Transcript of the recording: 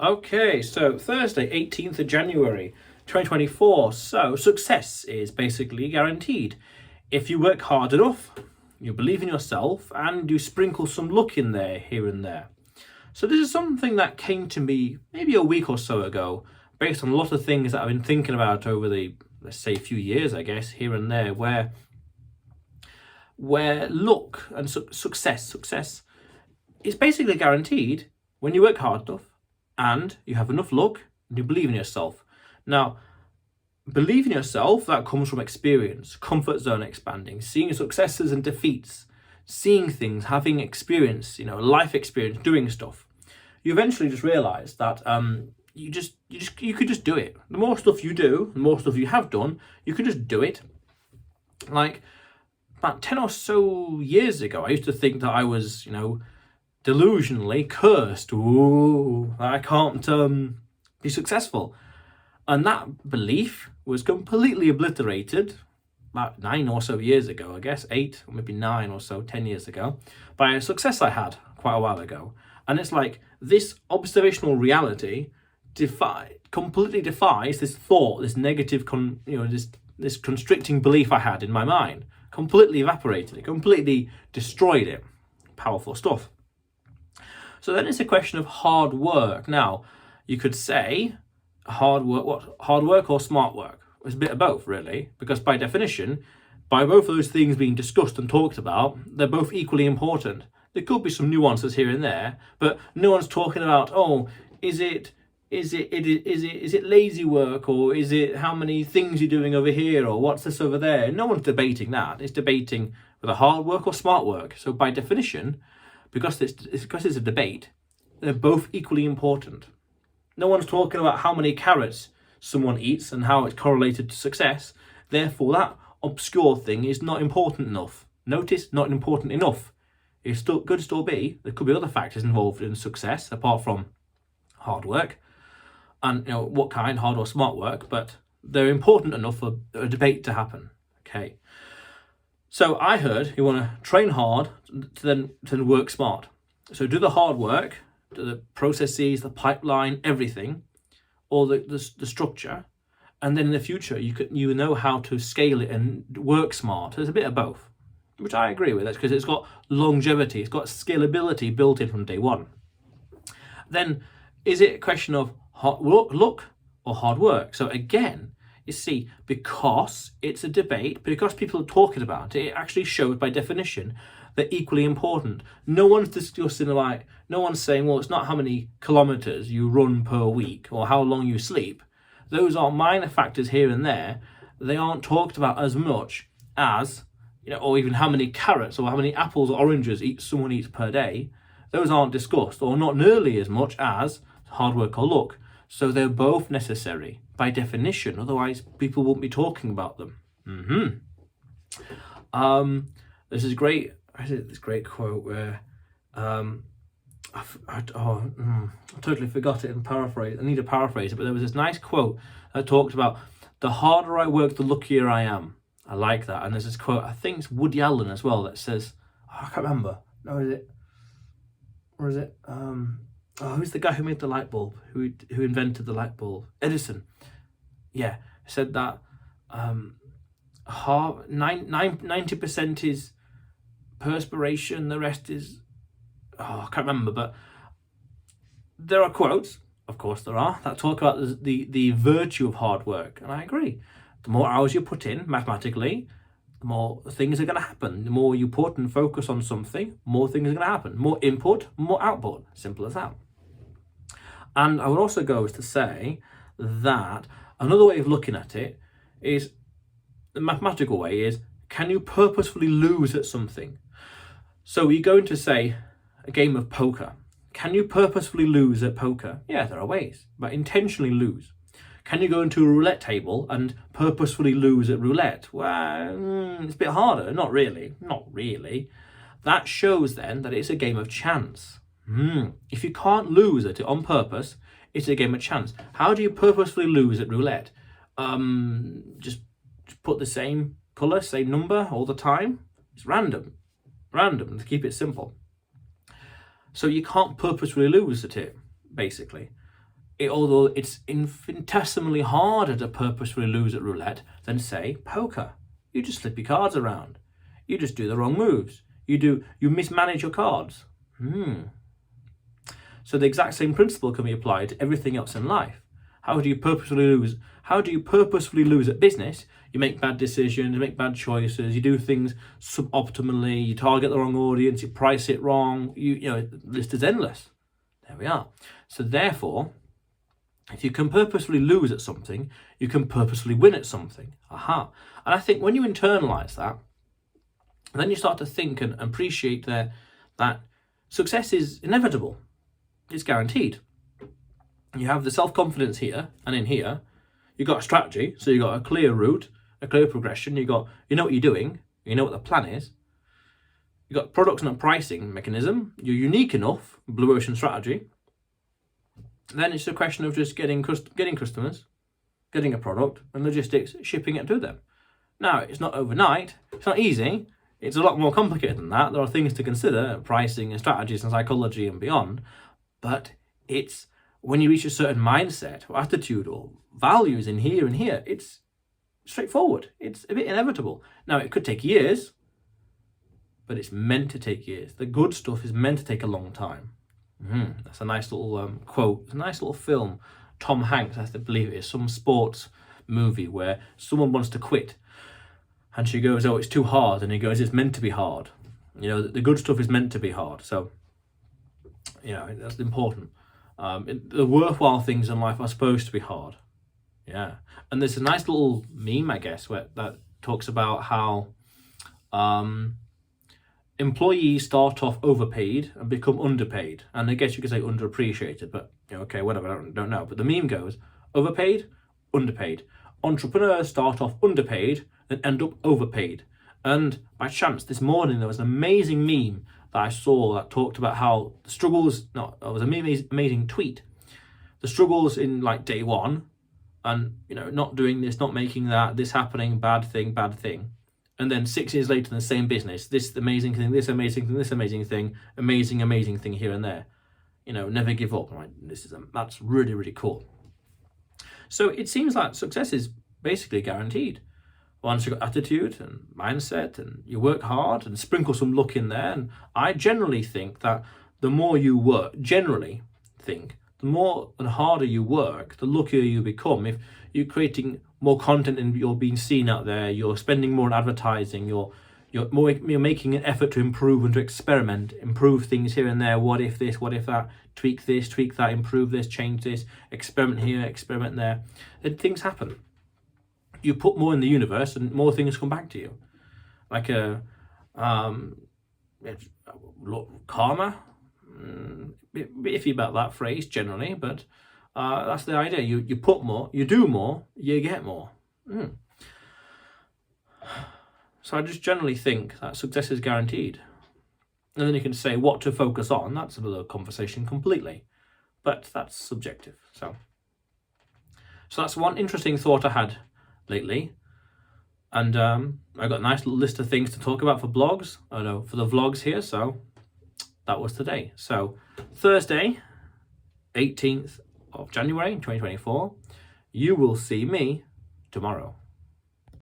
Okay, so Thursday, 18th of January 2024. So, success is basically guaranteed. If you work hard enough, you believe in yourself, and you sprinkle some luck in there, here and there. So, this is something that came to me maybe a week or so ago, based on a lot of things that I've been thinking about over the, let's say, few years, I guess, here and there, where luck and success is basically guaranteed when you work hard enough and you have enough luck and you believe in yourself. Now, believe in yourself, that comes from experience, comfort zone expanding, seeing successes and defeats, seeing things, having experience, life experience, doing stuff. You eventually just realize that you could just do it. The more stuff you do, the more stuff you have done, you could just do it. Like about 10 or so years ago, I used to think that I was, delusionally cursed. Ooh, I can't be successful. And that belief was completely obliterated about 9 or so years ago, I guess, 8 or maybe 9 or so, 10 years ago, by a success I had quite a while ago. And it's like this observational reality completely defies this thought, this negative, this constricting belief I had in my mind. Completely evaporated it, completely destroyed it. Powerful stuff. So then it's a question of hard work. Now, you could say hard work or smart work? It's a bit of both, really, because by definition, by both of those things being discussed and talked about, they're both equally important. There could be some nuances here and there, but no one's talking about, is it lazy work, or is it how many things you're doing over here, or what's this over there? No one's debating that. It's debating whether hard work or smart work. So by definition, because it's a debate, they're both equally important. No one's talking about how many carrots someone eats and how it's correlated to success. Therefore, that obscure thing is not important enough. Notice, not important enough. It could still be. There could be other factors involved in success apart from hard work, and what kind, hard or smart work. But they're important enough for a debate to happen. Okay. So I heard you want to train hard to then work smart. So do the hard work, do the processes, the pipeline, everything, or the structure, and then in the future you know how to scale it and work smart. There's a bit of both, which I agree with. That's because it's got longevity, it's got scalability built in from day one. Then is it a question of luck or hard work? So again, you see, because it's a debate, because people are talking about it, it actually shows by definition they're equally important. No one's discussing no one's saying, well, it's not how many kilometers you run per week or how long you sleep. Those are minor factors here and there. They aren't talked about as much as, or even how many carrots or how many apples or oranges someone eats per day. Those aren't discussed, or not nearly as much as hard work or luck. So they're both necessary by definition. Otherwise, people won't be talking about them. This is great. This great quote where I totally forgot it and paraphrase. I need to paraphrase it, but there was this nice quote that talked about the harder I work, the luckier I am. I like that. And there's this quote, I think it's Woody Allen as well, that says, I can't remember. No, is it? Or is it? Who's the guy who made the light bulb? Who invented the light bulb? Edison. Yeah, said that 90% is perspiration, the rest is, I can't remember, but there are quotes, of course there are, that talk about the virtue of hard work, and I agree. The more hours you put in mathematically, the more things are going to happen. The more you put and focus on something, more things are going to happen. More input, more output. Simple as that. And I would also go as to say that another way of looking at it is, the mathematical way is, can you purposefully lose at something? So you're going to say a game of poker. Can you purposefully lose at poker? Yeah, there are ways, but intentionally lose. Can you go into a roulette table and purposefully lose at roulette? Well, it's a bit harder. Not really. That shows then that it's a game of chance. If you can't lose at it on purpose, it's a game of chance. How do you purposefully lose at roulette? Just put the same colour, same number all the time. It's random, to keep it simple. So you can't purposefully lose at it, basically. although it's infinitesimally harder to purposefully lose at roulette than, say, poker. You just slip your cards around. You just do the wrong moves. You mismanage your cards. So the exact same principle can be applied to everything else in life. How do you purposefully lose? How do you purposefully lose at business? You make bad decisions, you make bad choices, you do things suboptimally, you target the wrong audience, you price it wrong. The list is endless. There we are. So therefore, if you can purposefully lose at something, you can purposefully win at something. And I think when you internalize that, then you start to think and appreciate that success is inevitable. It's guaranteed. You have the self-confidence here and in here. You've got a strategy, so you've got a clear route, a clear progression. You know what you're doing. You know what the plan is. You've got products and a pricing mechanism. You're unique enough, blue ocean strategy. Then it's a question of just getting customers, getting a product, and logistics, shipping it to them. Now, it's not overnight. It's not easy. It's a lot more complicated than that. There are things to consider, pricing and strategies and psychology and beyond. But it's when you reach a certain mindset or attitude or values in here and here, it's straightforward. It's a bit inevitable. Now, it could take years, but it's meant to take years. The good stuff is meant to take a long time. That's a nice little quote. It's a nice little film. Tom Hanks, I believe it is, some sports movie where someone wants to quit. And she goes, "Oh, it's too hard." And he goes, "It's meant to be hard." The good stuff is meant to be hard. So, that's important. The worthwhile things in life are supposed to be hard. Yeah. And there's a nice little meme, I guess, that talks about how employees start off overpaid and become underpaid. And I guess you could say underappreciated, but okay, whatever, I don't know. But the meme goes, overpaid, underpaid. Entrepreneurs start off underpaid and end up overpaid. And by chance, this morning, there was an amazing meme that I saw that talked about how the struggles, it was an amazing tweet. The struggles in like day one and, not doing this, not making that, this happening, bad thing. And then 6 years later in the same business, this amazing thing, this amazing thing, this amazing thing, amazing thing here and there. Never give up. Right? That's really, really cool. So it seems like success is basically guaranteed. Once you've got attitude and mindset and you work hard and sprinkle some luck in there. And I generally think that the more you work, the more and harder you work, the luckier you become. If you're creating more content and you're being seen out there, you're spending more on advertising, you're making an effort to improve and to experiment, improve things here and there. What if this, what if that, tweak this, tweak that, improve this, change this, experiment here, experiment there. And things happen. You put more in the universe and more things come back to you. Like karma, bit iffy about that phrase generally, but that's the idea. You put more, you do more, you get more. So I just generally think that success is guaranteed. And then you can say what to focus on. That's another conversation completely. But that's subjective. So that's one interesting thought I had lately. And I got a nice little list of things to talk about for blogs. For the vlogs here. So that was today. So Thursday, 18th of January 2024, you will see me tomorrow.